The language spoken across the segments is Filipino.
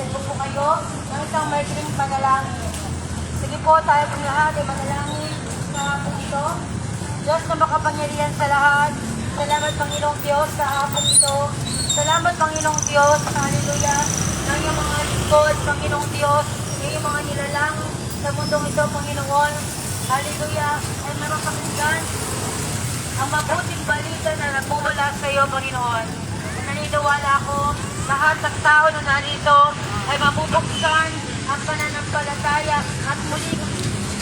Sendo po kayo ng isang maikling panalangin. Sige po, tayo pong lahat ay manalangin sa hapong ito. Diyos na makapangyarihan sa lahat, salamat Panginoong Diyos sa hapong ito. Salamat Panginoong Diyos, hallelujah, ng iyong mga lingkod, Panginoong Diyos, yung mga nilalang sa mundong ito, Panginoon. Hallelujah, ay marapakinggan ang mabuting balita na nagmumula sa iyo, Panginoon. Naniniwala ako, lahat ng tao na narito ay mabubuksan ang pananampalataya at muling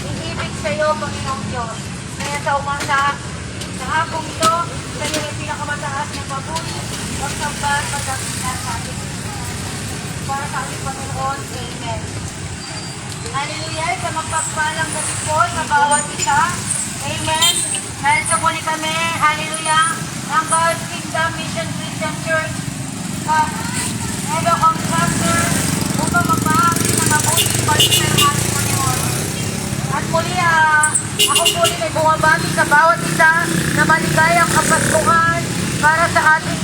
iibig sa iyo, Panginoong Diyos. Kaya sa umasa, sa hapong ito, sa iyo ay pinakamataas ng papuri, magsambar, magdakita sa ating para sa ating Panginoon. Amen. Hallelujah, sa magpagpalang gabi po sa bawat isa. Amen. Narito po ni kami, hallelujah, ang God's Kingdom Mission Christian Church. Edo Contractor, upang magbahagi ng mabuting balita ng ating Panginoon. At muli, ako po rin ay bumabati sa bawat isa na maligayang kapaskuhan para sa ating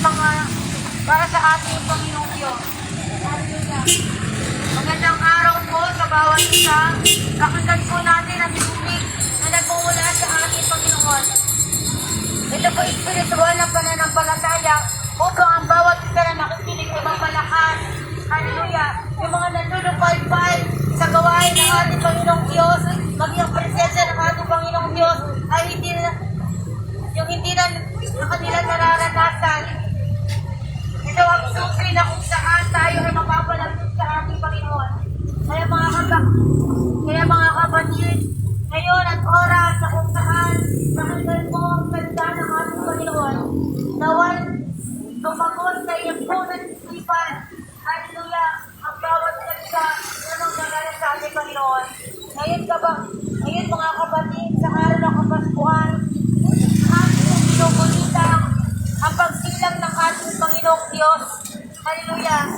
Panginoong Diyos. Hallelujah. Magandang araw po sa bawat isa. Pakinggan po natin ang tubig na nagmumula sa ating Panginoon. Ito po espiritual na pananampalataya upang ang bawat isa na nakikinig ay mapalakas. Hallelujah. Yung mga nandulupay-pay sa gawain ng ating Panginoong Diyos, maging ang presensya ng ating Panginoong Diyos ay hindi na kanila nararanasan. Ito ang susi na kung saan tayo ay mapapalapit sa ating Panginoon. Kaya mga kapatid, ngayon at oras na kung saan pakinggan mo ang salita ng ating Panginoon. Nawal, tumagon sa iyong punong isipan. Hallelujah, ang bawat salita na nangyayari sa ating Panginoon. Ngayon mga kapatid, sa araw ng Kapaskuhan, ating binubulita ang pagsilang ng ating Panginoong Diyos. Hallelujah.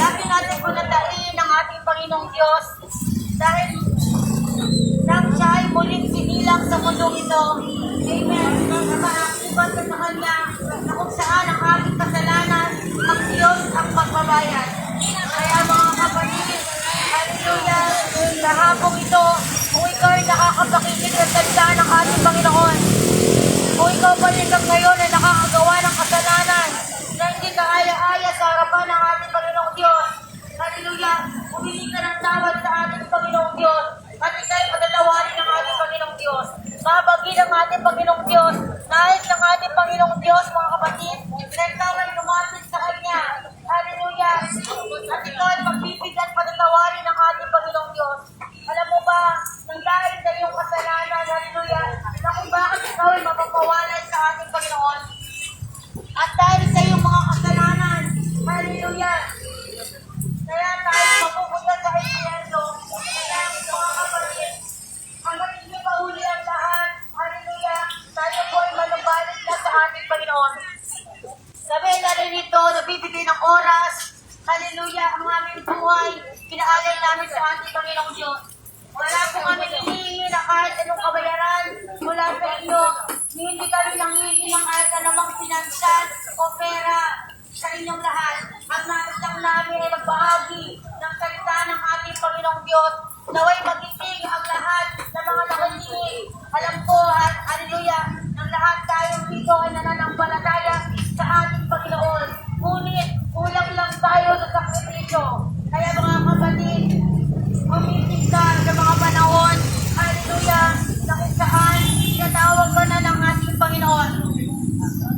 Lagi natin panatain ang ating Panginoong Diyos dahil nang siya ay muling sinilang sa mundong ito. Amen. Nakaakibat sa Kanya na kung saan ang ating kasalanan, ang Diyos ang magbabayad. Kaya mga kapatid, hallelujah, sa hapong ito, kung ikaw ay nakakapakinig ng salita ng ating Panginoon, kung ikaw pa rin ngayon ay nakakagawa ng kasalanan na hindi ka aya-aya sa harapan ng ating Panginoong Diyos, hallelujah, humingi ka ng tawad sa ating Panginoong Diyos at ikaw'y patatawarin ng ating Panginoong Diyos. Mabagi ng ating Panginoong Diyos, nais ng ating Panginoong Diyos, mga kapatid, na ikaw ay lumapit sa Kanya. Hallelujah. At ikaw ay magbibigyan patatawarin ng ating Panginoong Diyos. Alam mo ba, nang dahil sa iyong kasalanan, hallelujah, na kung bakit ikaw ay mapapawalay sa ating Panginoon. At dahil sa iyong mga kasalanan, hallelujah, kaya tayo mapupunta sa impyerno. Kaya mga kapatid, hanggang hindi pa uli ang lahat, hallelujah, tayo po ay malubalit na sa ating Panginoon. Sabi na rin ito, nabibigay ng oras, hallelujah, ang aming buhay, pinaalay namin sa ating Panginoong Diyos. Wala po kami hinihingi na kahit anong kabayaran mula sa inyo. Hindi kami nanghihingi ng kahit anumang pinansyal o pera sa inyong lahat. Ang nais lang namin ay magbahagi ng salita ng ating Panginoong Diyos. Naway magiting ang lahat ng mga nakikinig. Alam ko, hallelujah, ng lahat tayong dito ay nananampalataya sa ating Panginoon. Ngunit, kulang lang tayo sa sakripisyo. Kaya mga kapatid, umitig ka sa mga panahon, hallelujah, na kung saan tinatawag ka na ng ating Panginoon.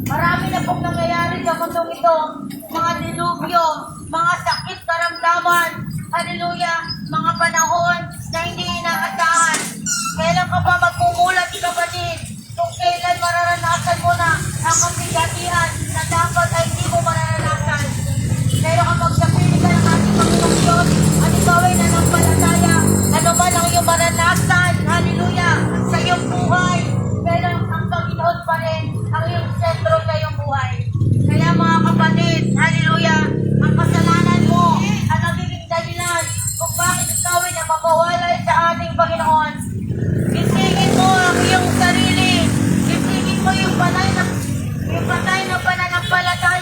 Marami na pong nangyayari sa mundong ito, mga dilubyo, mga sakit, karamdaman, hallelujah, mga panahon na hindi inaasahan. Kailan ka pa magmumulat, kapatid? Kung kailan mararanasan mo na ang kapigatian na dapat ay hindi mo mararanasan. Pero kapag napili ka ng ating Panginoong Diyos at ikaw ay nanampalataya, ano man ang iyong maranasan, hallelujah, sa iyong buhay, pero ang Panginoon pa rin ang iyong sentro sa iyong buhay. Kaya mga kapatid, hallelujah, ang kasalanan mo ang nagiging dahilan kung bakit ikaw ay napapawalay sa ating Panginoon. Isingin mo ang iyong sarili, isingin mo yung patay na pananampalataya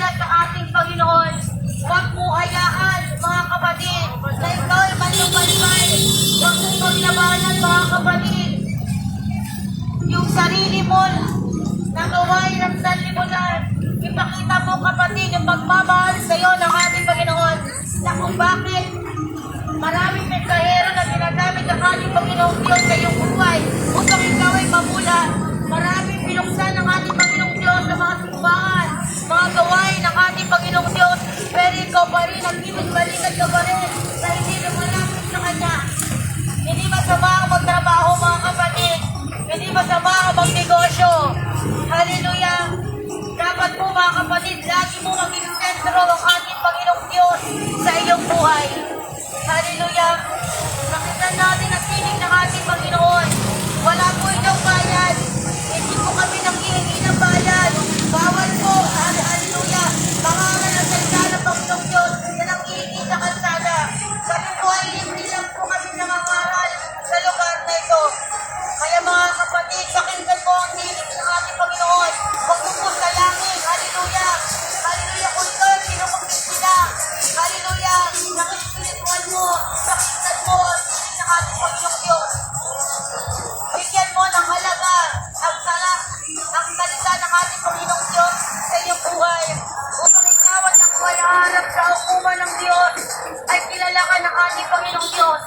withdraw ang ating Panginoong Diyos sa iyong buhay. Hallelujah. Nakita natin ang tinig ng ating Panginoon. Wala po inyong bayad. Hindi po kami nanghihingi ng bayad. Bawal po. Hallelujah. Pangalan ng salita ng Panginoong Diyos na nanghihingi sa kalsada. Kami po ay hindi lang po kami nangangaral sa lugar na ito. Kaya mga kapatid, pakinggan po ang tinig ng ating Panginoon. Huwag mo po salangin. Hallelujah. Hallelujah. Kung ito, sinukupit sila. Hallelujah. Nakikipiritual mo. Pakinggan mo ang tinig ng ating Panginoong Diyos. Bigyan mo ng halaga ang salita ng ating Panginoong Diyos sa iyong buhay. Upang ikaw at ako ay haharap sa hukuman ng Diyos, ay kilala ka ng ating Panginoong Diyos.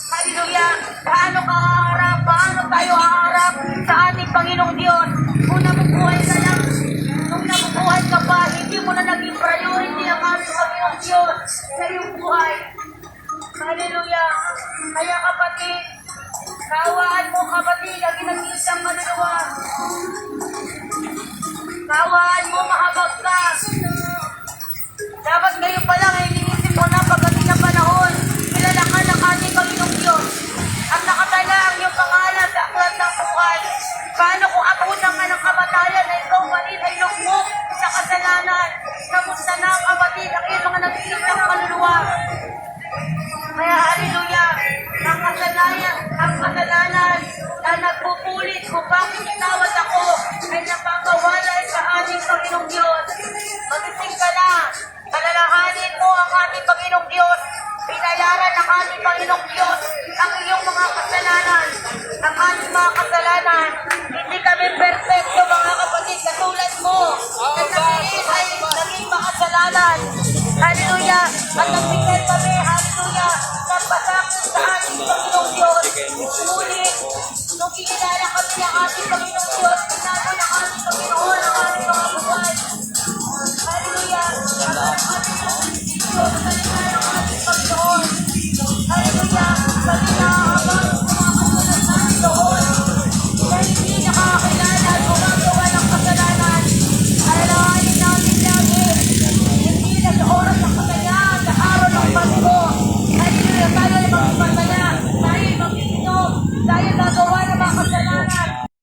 Hallelujah! Paano ka haharap? Paano tayo haharap sa ating Panginoong Diyos? Kung nabubuhay ka lang, kung nabubuhay ka pa, hindi mo na naging priority ang ating Panginoong Diyos sa iyong buhay. Hallelujah! Kaya kapatid, kawaan mo kapatid ang inag-iisang mananawa. Kawaan mo mahabag ka. Dapat ngayon pa lang ay iniisip mo na pagdating ng panahon, kilala ka ng ating Panginoong Diyos. Ang nakatala ang iyong pangalan sa aklat ng buhay. Paano kung abutan ka ng kamatayan na ikaw pa rin ay lugmok sa kasalanan? Kamusta na kapatid ang iyong mga nag-iisang kaluluwa? Kaya hallelujah, ang kasalanan na nagpupulit kung bakit tinawad ako ay napapawalay sa ating Panginoong Diyos. Magising ka na, palalahanin mo ang ating Panginoong Diyos. Binayaran ng ating Panginoong Diyos ang iyong mga kasalanan, ang ating mga kasalanan. Hindi kami perfecto mga kapatid, katulad mo. Nagsabihin ay naging makasalanan. Hallelujah, at nagbigay kami, hallelujah, ng pasakit sa ating Panginoong Diyos. Ngunit, nung kinilala kami ng ating Panginoong Diyos, pinalo ng ating Panginoon ang ating mga buhay. Hallelujah, at ang ating Panginoong Diyos